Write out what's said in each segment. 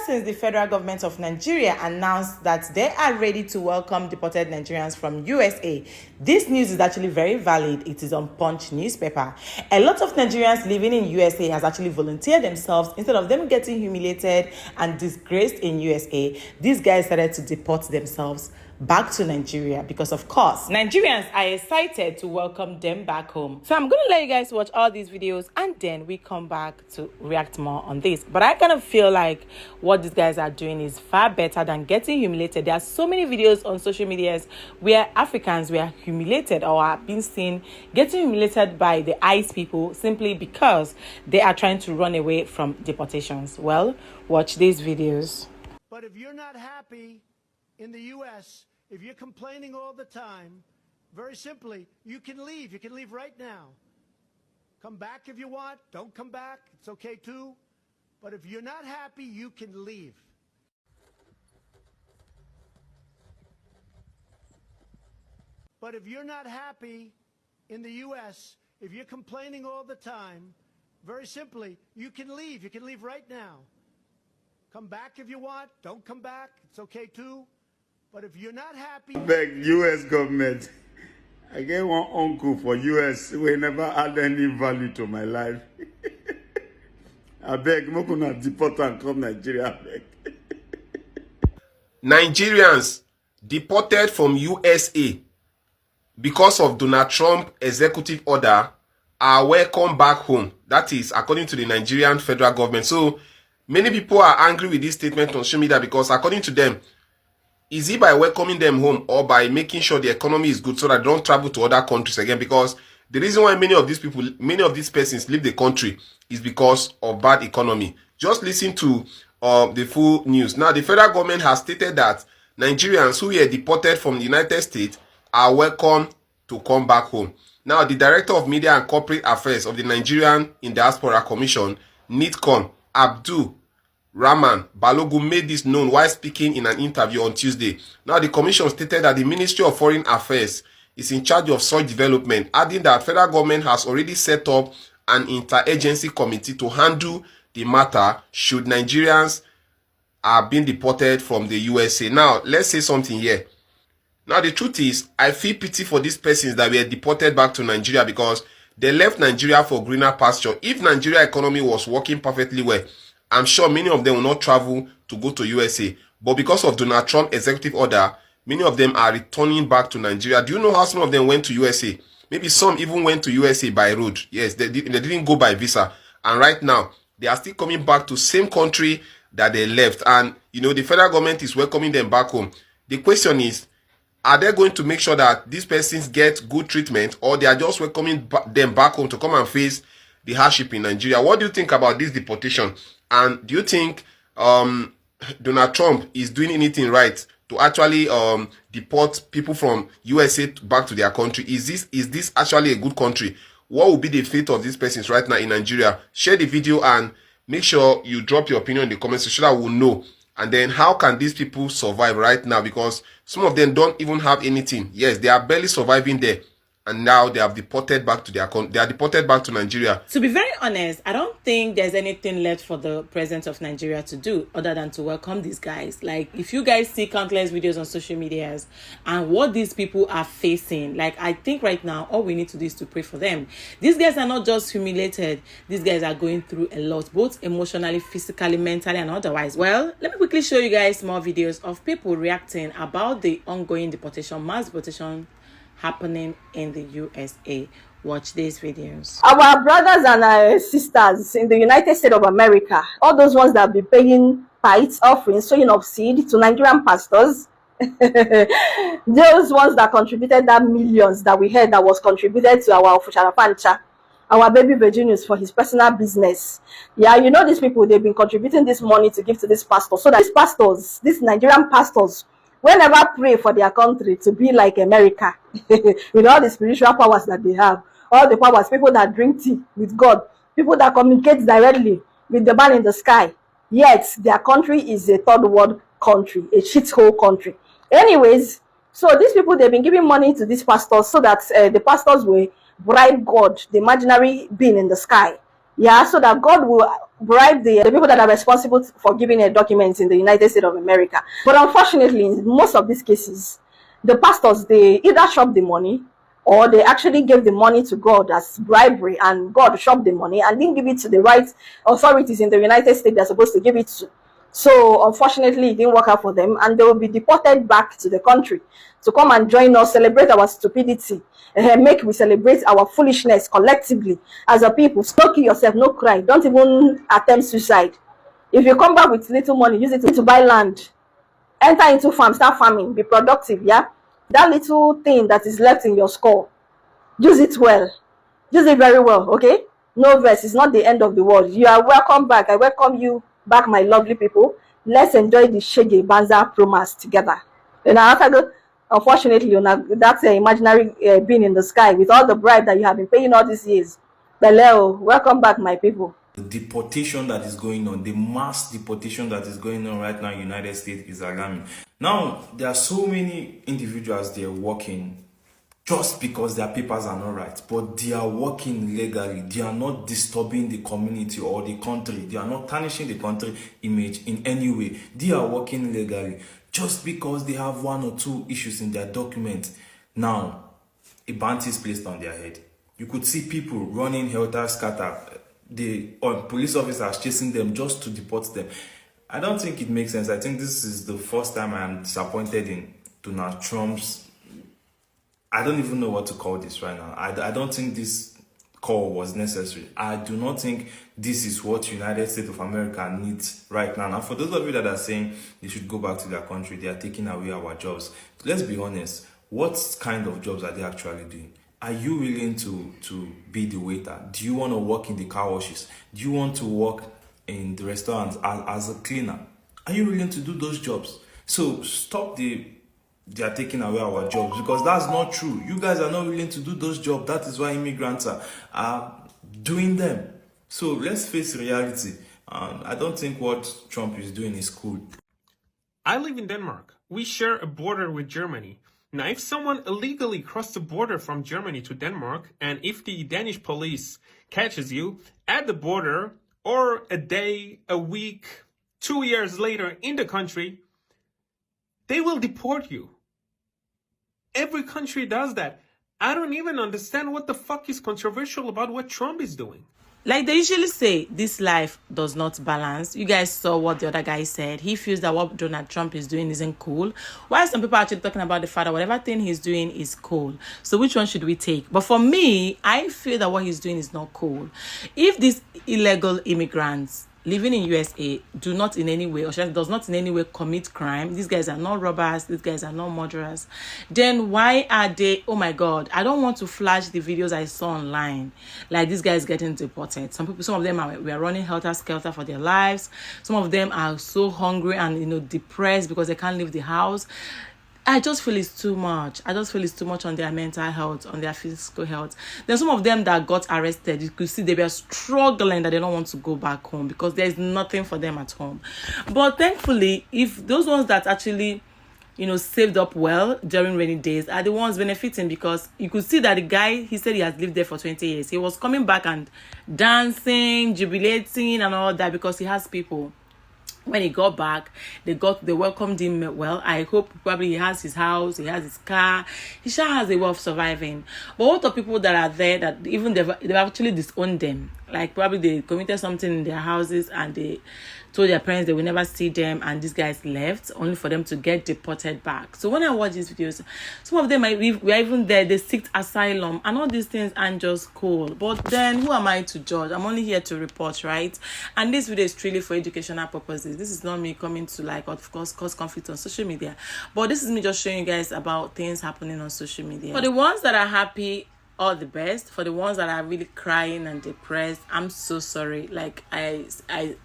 since the federal government of Nigeria announced that they are ready to welcome deported Nigerians from USA. This news is actually very valid. It is on Punch newspaper. A lot of Nigerians living in USA has actually volunteered themselves. Instead of them getting humiliated and disgraced in USA, these guys started to deport themselves back to Nigeria because, of course, Nigerians are excited to welcome them back home. So I'm going to let you guys watch all these videos and then we come back to react more on this. But I kind of feel like what these guys are doing is far better than getting humiliated. There are so many videos on social medias where Africans were humiliated or are being seen getting humiliated by the ICE people simply because they are trying to run away from deportations. Well, watch these videos. But if you're not happy in the U.S., if you're complaining all the time, very simply, you can leave. You can leave right now. Come back if you want. Don't come back. It's okay too. But if you're not happy, you can leave. But if you're not happy in the U.S., if you're complaining all the time, very simply, you can leave. You can leave right now. Come back if you want. Don't come back. It's okay too. But if you're not happy... Beg U.S. government, I get one uncle for U.S. who never add any value to my life. I beg, I'm going to deport and come Nigeria. Nigerians deported from USA because of Donald Trump executive order are welcome back home. That is according to the Nigerian federal government. So many people are angry with this statement on social media because according to them, is it by welcoming them home or by making sure the economy is good so that they don't travel to other countries again? Because the reason why many of these persons leave the country is because of bad economy. Just listen to the full news. Now, the federal government has stated that Nigerians who were deported from the United States are welcome to come back home. Now, the Director of Media and Corporate Affairs of the Nigerian in Diaspora Commission, NIDCOM, Abdul Rahman Balogun, made this known while speaking in an interview on Tuesday. Now, the commission stated that the Ministry of Foreign Affairs is in charge of such development, adding that federal government has already set up an interagency committee to handle the matter should Nigerians are being deported from the USA. Now, let's say something here. Now, the truth is, I feel pity for these persons that were deported back to Nigeria because they left Nigeria for greener pasture. If Nigeria economy was working perfectly well, I'm sure many of them will not travel to go to USA. But because of Donald Trump executive order, many of them are returning back to Nigeria. Do you know how some of them went to USA? Maybe some even went to USA by road. Yes, they didn't go by visa. And right now, they are still coming back to same country that they left. And, you know, the federal government is welcoming them back home. The question is, are they going to make sure that these persons get good treatment, or they are just welcoming them back home to come and face the hardship in Nigeria? What do you think about this deportation? And do you think Donald Trump is doing anything right to actually deport people from USA back to their country? Is this actually a good country? What will be the fate of these persons right now in Nigeria? Share the video and make sure you drop your opinion in the comments so that we'll know. And then how can these people survive right now? Because some of them don't even have anything. Yes, they are barely surviving there. And now they have deported back to they are deported back to Nigeria. To be very honest, I don't think there's anything left for the president of Nigeria to do other than to welcome these guys. Like, if you guys see countless videos on social medias and what these people are facing, like, I think right now all we need to do is to pray for them. These guys are not just humiliated. These guys are going through a lot, both emotionally, physically, mentally, and otherwise. Well, let me quickly show you guys more videos of people reacting about the ongoing deportation, mass deportation happening in the USA. Watch these videos. Our brothers and sisters in the United States of America, all those ones that be paying tithes, offerings, sowing of seed to Nigerian pastors, those ones that contributed that millions that we heard that was contributed to our Fusharafancha, our baby Virginius for his personal business. Yeah, you know, these people, they've been contributing this money to give to this pastor, so that these pastors, these Nigerian pastors, whenever pray for their country to be like America, with all the spiritual powers that they have, all the powers, people that drink tea with God, people that communicate directly with the man in the sky, yet their country is a third world country, a shithole country. Anyways, so these people, they've been giving money to these pastors so that the pastors will bribe God, the imaginary being in the sky. Yeah, so that God will bribe the people that are responsible for giving a document in the United States of America. But unfortunately, in most of these cases, the pastors, they either shop the money or they actually gave the money to God as bribery, and God shopped the money and didn't give it to the right authorities in the United States they're supposed to give it to. So unfortunately, it didn't work out for them, and they will be deported back to the country to come and join us, celebrate our stupidity, and make we celebrate our foolishness collectively as a people. So kill yourself, no cry, don't even attempt suicide. If you come back with little money, use it to buy land, enter into farm, start farming, be productive. Yeah, that little thing that is left in your skull, use it well, use it very well. Okay, no verse, it's not the end of the world. You are welcome back. I welcome you back, my lovely people. Let's enjoy the shege banza promise together. And after the, unfortunately, that's an imaginary being in the sky with all the bribe that you have been paying all these years. Beleo, welcome back, my people. The deportation that is going on, the mass deportation that is going on right now in the United States is alarming. Now, there are so many individuals there working just because their papers are not right, but they are working legally. They are not disturbing the community or the country. They are not tarnishing the country image in any way. They are working legally just because they have one or two issues in their documents. Now, a bounty is placed on their head. You could see people running helter-skelter, the police officers chasing them just to deport them. I don't think it makes sense. I think this is the first time I'm disappointed in Donald Trump's, I don't even know what to call this right now. I don't think this call was necessary. I do not think this is what United States of America needs right now. Now, for those of you that are saying they should go back to their country, they are taking away our jobs. Let's be honest. What kind of jobs are they actually doing? Are you willing to be the waiter? Do you want to work in the car washes? Do you want to work in the restaurants as a cleaner? Are you willing to do those jobs? So stop they are taking away our jobs, because that's not true. You guys are not willing to do those jobs. That is why immigrants are doing them. So let's face reality. I don't think what Trump is doing is cool. I live in Denmark. We share a border with Germany. Now, if someone illegally crossed the border from Germany to Denmark, and if the Danish police catches you at the border, or a day, a week, 2 years later in the country, they will deport you. Every country does that. I don't even understand what the fuck is controversial about what Trump is doing. Like they usually say, this life does not balance. You guys saw what the other guy said. He feels that what Donald Trump is doing isn't cool. While some people are actually talking about the fact that whatever thing he's doing is cool. So which one should we take? But for me, I feel that what he's doing is not cool. If these illegal immigrants living in USA do not in any way, or does not in any way commit crime, these guys are not robbers, these guys are not murderers, then why are they, oh my God, I don't want to flash the videos I saw online, like these guys getting deported. Some of them were running helter-skelter for their lives. Some of them are so hungry and depressed because they can't leave the house. I just feel it's too much. I just feel it's too much on their mental health, on their physical health. Then some of them that got arrested, you could see they were struggling that they don't want to go back home because there's nothing for them at home. But thankfully, if those ones that actually, saved up well during rainy days are the ones benefiting, because you could see that the guy, he said he has lived there for 20 years. He was coming back and dancing, jubilating and all that because he has people. When he got back, they welcomed him well. I hope probably he has his house, he has his car. He sure has a way of surviving. But what of people that are there that even they've actually disowned them? Like probably they committed something in their houses and they told their parents they will never see them, and these guys left only for them to get deported back. So when I watch these videos, some of them were even there, they seeked asylum, and all these things aren't just cool. But then who am I to judge? I'm only here to report, right? And this video is truly for educational purposes. This is not me coming to of course cause conflict on social media, but this is me just showing you guys about things happening on social media. For the ones that are happy, all the best. For the ones that are really crying and depressed, I'm so sorry. Like I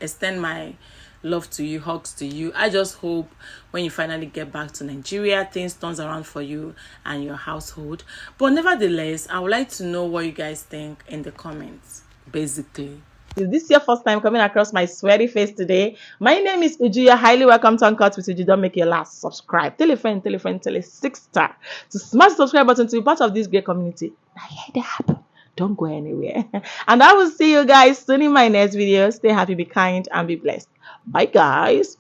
extend my love to you, hugs to you. I just hope when you finally get back to Nigeria, things turns around for you and your household. But nevertheless, I would like to know what you guys think in the comments, basically. Is this your first time coming across my sweaty face today? My name is Uju. You're highly welcome to Uncut with Uju. Don't make your last subscribe. Tell a friend, tell a 6-star to smash the subscribe button to be part of this great community. Now, here they happen. Don't go anywhere. And I will see you guys soon in my next video. Stay happy, be kind, and be blessed. Bye, guys.